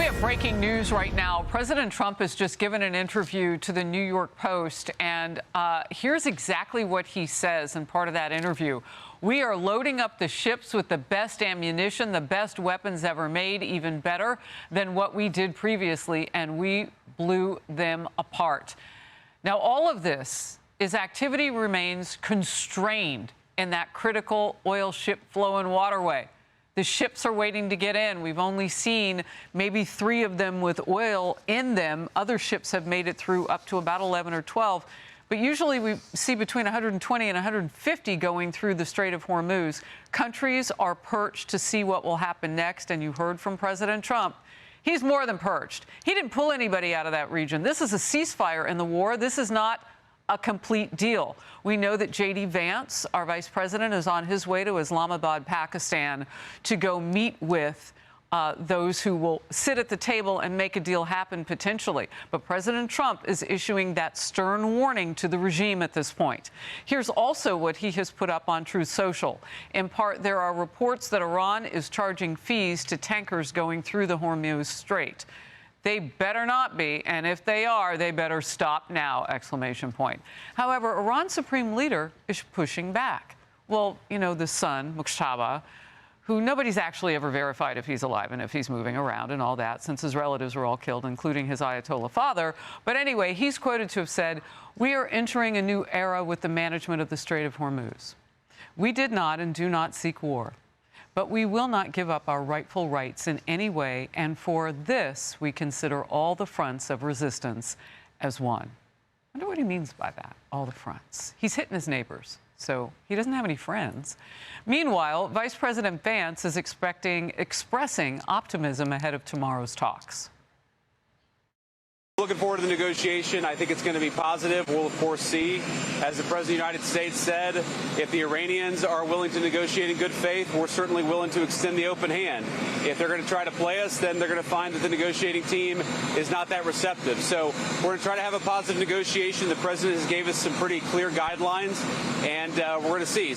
We have breaking news right now. President Trump has just given an interview to the New York Post, and here's exactly what he says in part of that interview. We are loading up the ships with the best ammunition, the best weapons ever made, even better than what we did previously, and we blew them apart. Now, all of this is activity remains constrained in that critical oil ship flow and waterway. The ships are waiting to get in. We've only seen maybe 3 of them with oil in them. Other ships have made it through up to about 11 or 12. But usually we see between 120 and 150 going through the Strait of Hormuz. Countries are perched to see what will happen next. And you heard from President Trump. He's more than perched. He didn't pull anybody out of that region. This is a ceasefire in the war. This is not a complete deal. We know that J.D. Vance, our vice president, is on his way to Islamabad, Pakistan, to go meet with those who will sit at the table and make a deal happen potentially. But President Trump is issuing that stern warning to the regime at this point. Here's also what he has put up on Truth Social. In part, there are reports that Iran is charging fees to tankers going through the Hormuz Strait. They better not be, and if they are, they better stop now, exclamation point. However, Iran's supreme leader is pushing back. Well, you know, the son, Muqtada, who nobody's actually ever verified if he's alive and if he's moving around and all that, since his relatives were all killed, including his Ayatollah father. But anyway, he's quoted to have said, "We are entering a new era with the management of the Strait of Hormuz. We did not and do not seek war. But we will not give up our rightful rights in any way, and for this, we consider all the fronts of resistance as one." I wonder what he means by that, all the fronts. He's hitting his neighbors, so he doesn't have any friends. Meanwhile, Vice President Vance is expressing optimism ahead of tomorrow's talks. Looking forward to the negotiation. I think it's going to be positive. We'll, of course, see. As the President of the United States said, if the Iranians are willing to negotiate in good faith, we're certainly willing to extend the open hand. If they're going to try to play us, then they're going to find that the negotiating team is not that receptive. So we're going to try to have a positive negotiation. The President has gave us some pretty clear guidelines, and we're going to see.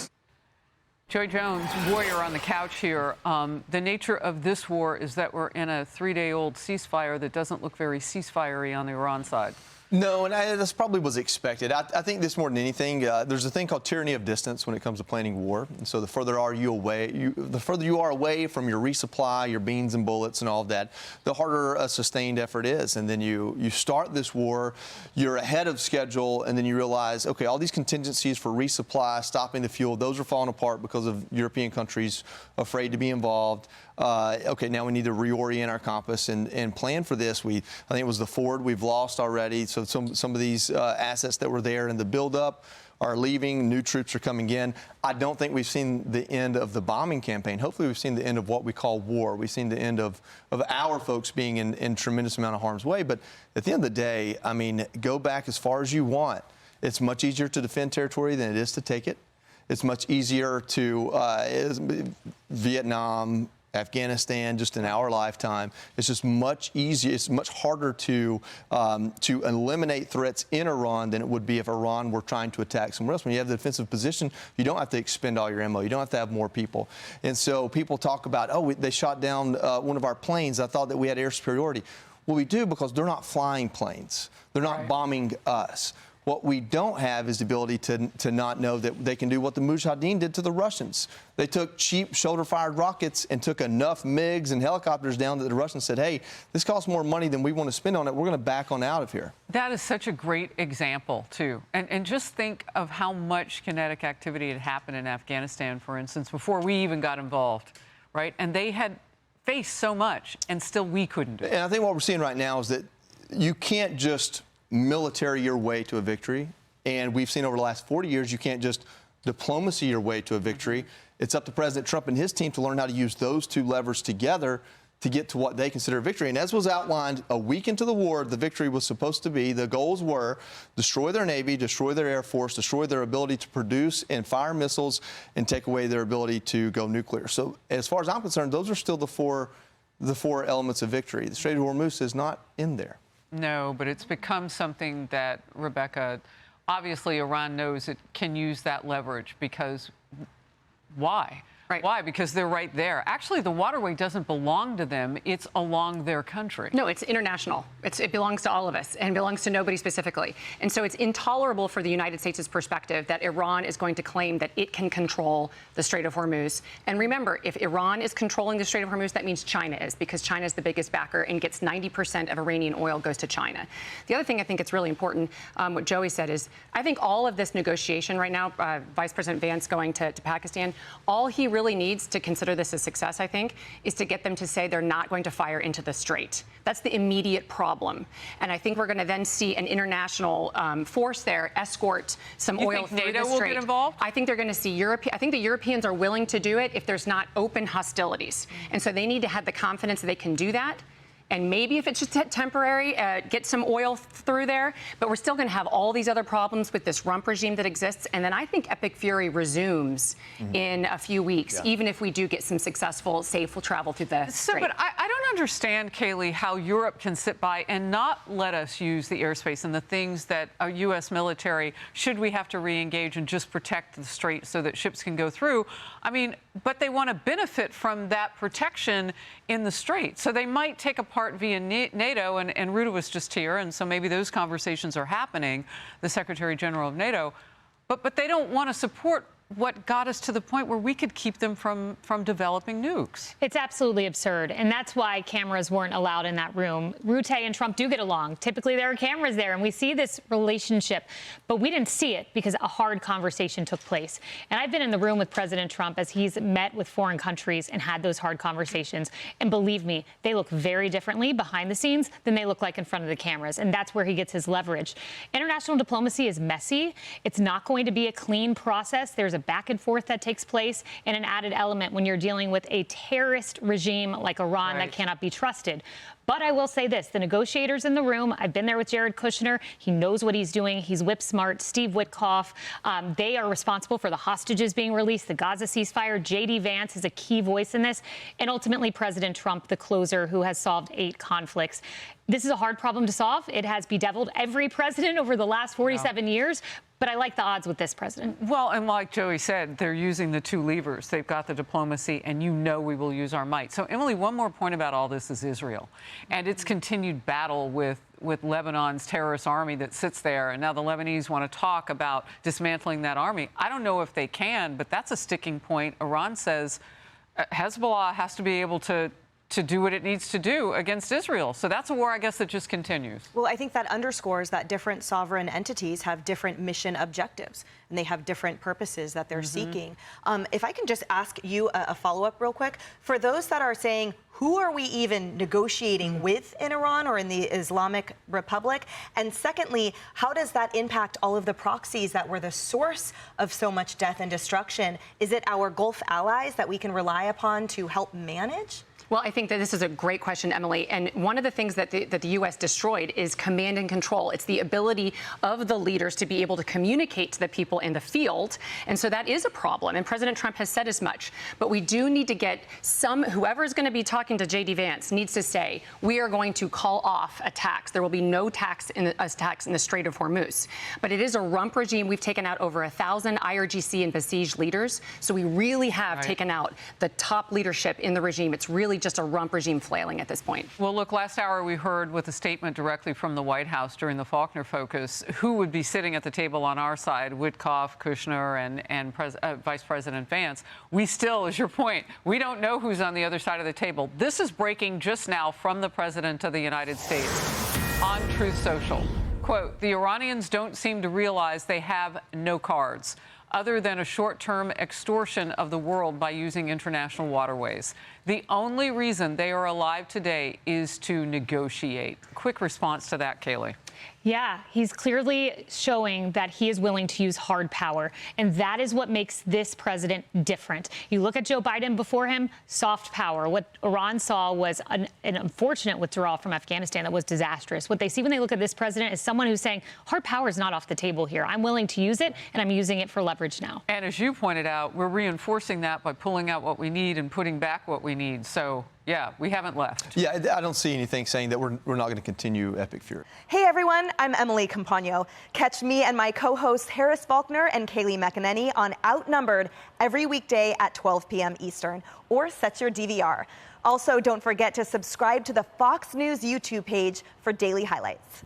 Joy Jones, warrior on the couch here. The nature of this war is that we're in a 3-day-old ceasefire that doesn't look very ceasefire-y on the Iran side. No, and this probably was expected. I think this more than anything, there's a thing called tyranny of distance when it comes to planning war. And so the further you are away from your resupply, your beans and bullets and all of that, the harder a sustained effort is. And then you start this war, you're ahead of schedule, and then you realize, okay, all these contingencies for resupply, stopping the fuel, those are falling apart because of European countries afraid to be involved. Okay, now we need to reorient our compass and plan for this. I think it was the Ford we've lost already. So some of these assets that were there in the buildup are leaving. New troops are coming in. I don't think we've seen the end of the bombing campaign. Hopefully we've seen the end of what we call war. We've seen the end of our folks being in tremendous amount of harm's way. But at the end of the day, I mean, go back as far as you want. It's much easier to defend territory than it is to take it. It's much easier to Vietnam, Afghanistan, just in our lifetime. It's just much easier. It's much harder to eliminate threats in Iran than it would be if Iran were trying to attack somewhere else. When you have the defensive position, you don't have to expend all your ammo. You don't have to have more people. And so people talk about, oh, they shot down one of our planes. I thought that we had air superiority. Well, we do because they're not flying planes. They're not bombing us. What we don't have is the ability to not know that they can do what the Mujahideen did to the Russians. They took cheap shoulder-fired rockets and took enough MiGs and helicopters down that the Russians said, hey, this costs more money than we want to spend on it. We're going to back on out of here. That is such a great example, too. And just think of how much kinetic activity had happened in Afghanistan, for instance, before we even got involved, right? And they had faced so much, and still we couldn't do it. And I think what we're seeing right now is that you can't just military your way to a victory. And we've seen over the last 40 years, you can't just diplomacy your way to a victory. It's up to President Trump and his team to learn how to use those two levers together to get to what they consider a victory. And as was outlined a week into the war, the victory was supposed to be, the goals were destroy their Navy, destroy their Air Force, destroy their ability to produce and fire missiles, and take away their ability to go nuclear. So as far as I'm concerned, those are still the four elements of victory. The Strait of Hormuz is not in there. No, but it's become something that, Rebecca, obviously Iran knows it can use that leverage because why? Right. Why? Because they're right there. Actually, the waterway doesn't belong to them. It's along their country. No, it's international. It belongs to all of us and belongs to nobody specifically. And so it's intolerable for the United States' perspective that Iran is going to claim that it can control the Strait of Hormuz. And remember, if Iran is controlling the Strait of Hormuz, that means China is, because China is the biggest backer and gets 90% of Iranian oil goes to China. The other thing I think it's really important, what Joey said is, I think all of this negotiation right now, Vice President Vance going to Pakistan, all he really needs to consider this a success, I think, is to get them to say they're not going to fire into the strait. That's the immediate problem. And I think we're going to then see an international force there escort some oil through the strait. NATO will get involved? I think they're going to see I think the Europeans are willing to do it if there's not open hostilities. And so they need to have the confidence that they can do that. And maybe if it's just temporary, get some oil through there. But we're still going to have all these other problems with this rump regime that exists. And then I think Epic Fury resumes in a few weeks, even if we do get some successful, safe travel through the strait. But I don't understand, Kayleigh, how Europe can sit by and not let us use the airspace and the things that our U.S. military, should we have to re-engage and just protect the strait so that ships can go through. I mean, but they want to benefit from that protection in the strait. So they might take a part via NATO, and Ruta was just here, and so maybe those conversations are happening, the Secretary General of NATO, but they don't want to support what got us to the point where we could keep them from developing nukes. It's absolutely absurd, and that's why cameras weren't allowed in that room. Rutte and Trump do get along. Typically, there are cameras there, and we see this relationship, but we didn't see it because a hard conversation took place. And I've been in the room with President Trump as he's met with foreign countries and had those hard conversations, and believe me, they look very differently behind the scenes than they look like in front of the cameras, and that's where he gets his leverage. International diplomacy is messy. It's not going to be a clean process. There's a back and forth that takes place, and an added element when you're dealing with a terrorist regime like Iran that cannot be trusted. But I will say this, the negotiators in the room, I've been there with Jared Kushner. He knows what he's doing. He's whip smart. Steve Witkoff, they are responsible for the hostages being released, the Gaza ceasefire. J.D. Vance is a key voice in this. And ultimately, President Trump, the closer who has solved 8 conflicts. This is a hard problem to solve. It has bedeviled every president over the last 47 years. But I like the odds with this president. Well, and like Joey said, they're using the 2 levers. They've got the diplomacy, and we will use our might. So, Emily, one more point about all this is Israel and its continued battle with Lebanon's terrorist army that sits there. And now the Lebanese want to talk about dismantling that army. I don't know if they can, but that's a sticking point. Iran says Hezbollah has to be able to do what it needs to do against Israel. So that's a war, I guess, that just continues. Well, I think that underscores that different sovereign entities have different mission objectives, and they have different purposes that they're seeking. If I can just ask you a follow-up real quick. For those that are saying, who are we even negotiating with in Iran or in the Islamic Republic? And secondly, how does that impact all of the proxies that were the source of so much death and destruction? Is it our Gulf allies that we can rely upon to help manage? Well, I think that this is a great question, Emily. And one of the things that the U.S. destroyed is command and control. It's the ability of the leaders to be able to communicate to the people in the field. And so that is a problem. And President Trump has said as much. But we do need to get whoever is going to be talking to J.D. Vance needs to say, we are going to call off attacks. There will be no attacks in the Strait of Hormuz. But it is a rump regime. We've taken out over 1,000 IRGC and besieged leaders. So we really have taken out the top leadership in the regime. It's really just a rump regime flailing at this point. Well, look, last hour we heard with a statement directly from the White House during the Faulkner Focus who would be sitting at the table on our side, Witkoff, Kushner, and Vice President Vance. We still, is your point, we don't know who's on the other side of the table. This is breaking just now from the President of the United States on Truth Social. Quote, the Iranians don't seem to realize they have no cards other than a short-term extortion of the world by using international waterways. The only reason they are alive today is to negotiate. Quick response to that, Kayleigh. Yeah, he's clearly showing that he is willing to use hard power, and that is what makes this president different. You look at Joe Biden before him, soft power. What Iran saw was an unfortunate withdrawal from Afghanistan that was disastrous. What they see when they look at this president is someone who's saying, hard power is not off the table here. I'm willing to use it, and I'm using it for leverage now. And as you pointed out, we're reinforcing that by pulling out what we need and putting back what we need. So, yeah, we haven't left. Yeah, I don't see anything saying that we're not going to continue Epic Fury. Hey everyone, I'm Emily Campagno. Catch me and my co-hosts Harris Faulkner and Kaylee McEnany on Outnumbered every weekday at 12 p.m. Eastern, or set your DVR. Also, don't forget to subscribe to the Fox News YouTube page for daily highlights.